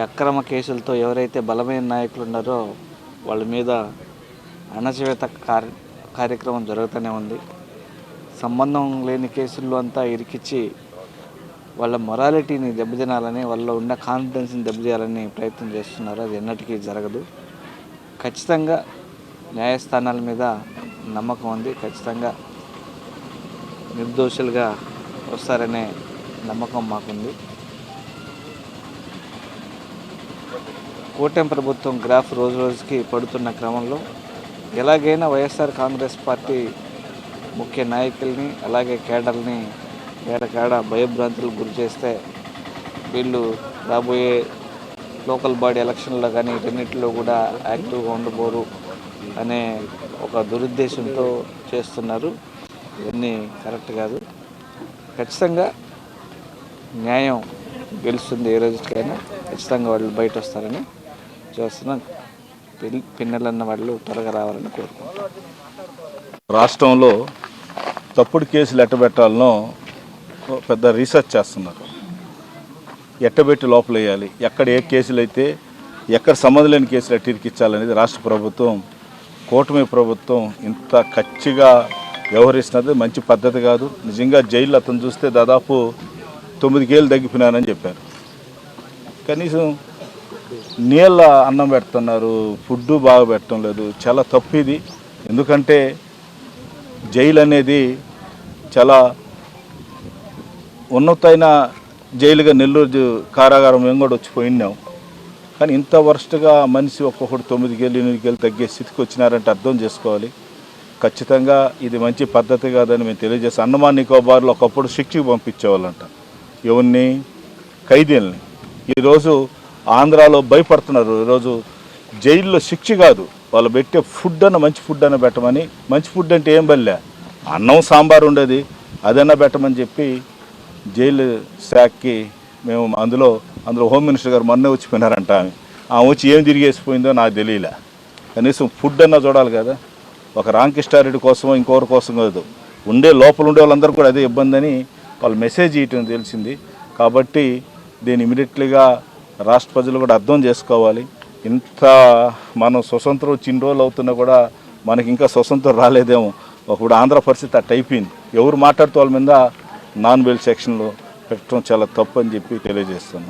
అక్రమ కేసులతో ఎవరైతే బలమైన నాయకులు ఉన్నారో వాళ్ళ మీద అణచివేత కార్యక్రమం జరుగుతూనే ఉంది. సంబంధం లేని కేసుల్లో అంతా ఇరికిచ్చి వాళ్ళ మొరాలిటీని దెబ్బతినాలని, వాళ్ళలో ఉన్న కాన్ఫిడెన్స్ని దెబ్బతీయాలని ప్రయత్నం చేస్తున్నారు. అది ఎన్నటికీ జరగదు. ఖచ్చితంగా న్యాయస్థానాల మీద నమ్మకం ఉంది. ఖచ్చితంగా నిర్దోషులుగా వస్తారనే నమ్మకం మాకుంది. కూటమి ప్రభుత్వం గ్రాఫ్ రోజు రోజుకి పడుతున్న క్రమంలో ఎలాగైనా వైఎస్ఆర్ కాంగ్రెస్ పార్టీ ముఖ్య నాయకుల్ని అలాగే కేడర్ని ఏడకేడ భయభ్రాంతులకు గురి చేస్తే వీళ్ళు రాబోయే లోకల్ బాడీ ఎలక్షన్లో కానీ రెండింటిలో కూడా యాక్టివ్గా ఉండబోరు అనే ఒక దురుద్దేశంతో చేస్తున్నారు. ఇవన్నీ కరెక్ట్ కాదు. ఖచ్చితంగా న్యాయం గెలుస్తుంది. ఏ రోజుకైనా ఖచ్చితంగా వాళ్ళు బయట వస్తారని చూస్తున్నాం. పిన్నెలన్న వాళ్ళు త్వరగా రావాలని కోరుకుంటున్నాం. రాష్ట్రంలో తప్పుడు కేసులు ఎట్టబెట్టాలనో పెద్ద రీసెర్చ్ చేస్తున్నారు. ఎట్టబెట్టి లోపల వేయాలి, ఎక్కడ ఏ కేసులు అయితే ఎక్కడ సంబంధం లేని కేసులు ఎట్టి ఇరికించాలనేది రాష్ట్ర ప్రభుత్వం, కూటమి ప్రభుత్వం ఇంత కచ్చిగా వ్యవహరిస్తున్నది మంచి పద్ధతి కాదు. నిజంగా జైల్లో అతను చూస్తే దాదాపు 9 కేలు తగ్గిపోయినానని చెప్పారు. కనీసం నీళ్ళ అన్నం పెడుతున్నారు, ఫుడ్ బాగా పెట్టడం లేదు. చాలా తప్పు ఇది. ఎందుకంటే జైలు అనేది చాలా ఉన్నతమైన జైలుగా నెల్లూరు కారాగారం మేము కూడా వచ్చిపోయినాం. కానీ ఇంత వరస్ట్గా మనిషి ఒక్కొక్కటి 9 కేలు 8 కేలు తగ్గే స్థితికి వచ్చినారంటే అర్థం చేసుకోవాలి. ఖచ్చితంగా ఇది మంచి పద్ధతి కాదని మేము తెలియజేస్తాం. అండమాన్ నికోబార్లో ఒకప్పుడు శిక్షకు పంపించేవాళ్ళంట ఎవరిని, ఖైదీలని. ఈరోజు ఆంధ్రాలో భయపడుతున్నారు. ఈరోజు జైల్లో శిక్ష కాదు, వాళ్ళు పెట్టే ఫుడ్ అన్న మంచి ఫుడ్ అన్న పెట్టమని. మంచి ఫుడ్ అంటే ఏం బల్లే, అన్నం సాంబార్ ఉండేది, అదన్నా పెట్టమని చెప్పి జైలు శాఖకి మేము అందులో హోమ్ మినిస్టర్ గారు మొన్నే వచ్చిపోయినారంట. ఆమె వచ్చి ఏం తిరిగేసిపోయిందో నాకు తెలియలే. కనీసం ఫుడ్ అన్నా చూడాలి కదా. ఒక రామకృష్ణారెడ్డి కోసమో ఇంకొకరి కోసం కాదు, లోపల ఉండే వాళ్ళందరూ కూడా అదే ఇబ్బంది అని వాళ్ళు మెసేజ్ ఇవ్వటం తెలిసింది. కాబట్టి దీన్ని ఇమీడియట్లీగా రాష్ట్ర ప్రజలు కూడా అర్థం చేసుకోవాలి. ఇంత మనం స్వతంత్రం చిన్న రోజులు అవుతున్నా కూడా మనకి ఇంకా స్వతంత్రం రాలేదేమో. ఒకప్పుడు ఆంధ్ర పరిస్థితి అట్ట అయిపోయింది. ఎవరు మాట్లాడుతూ వాళ్ళ మీద నాన్ బెయిల్ సెక్షన్లో పెట్టడం చాలా తప్పు అని చెప్పి తెలియజేస్తున్నాం.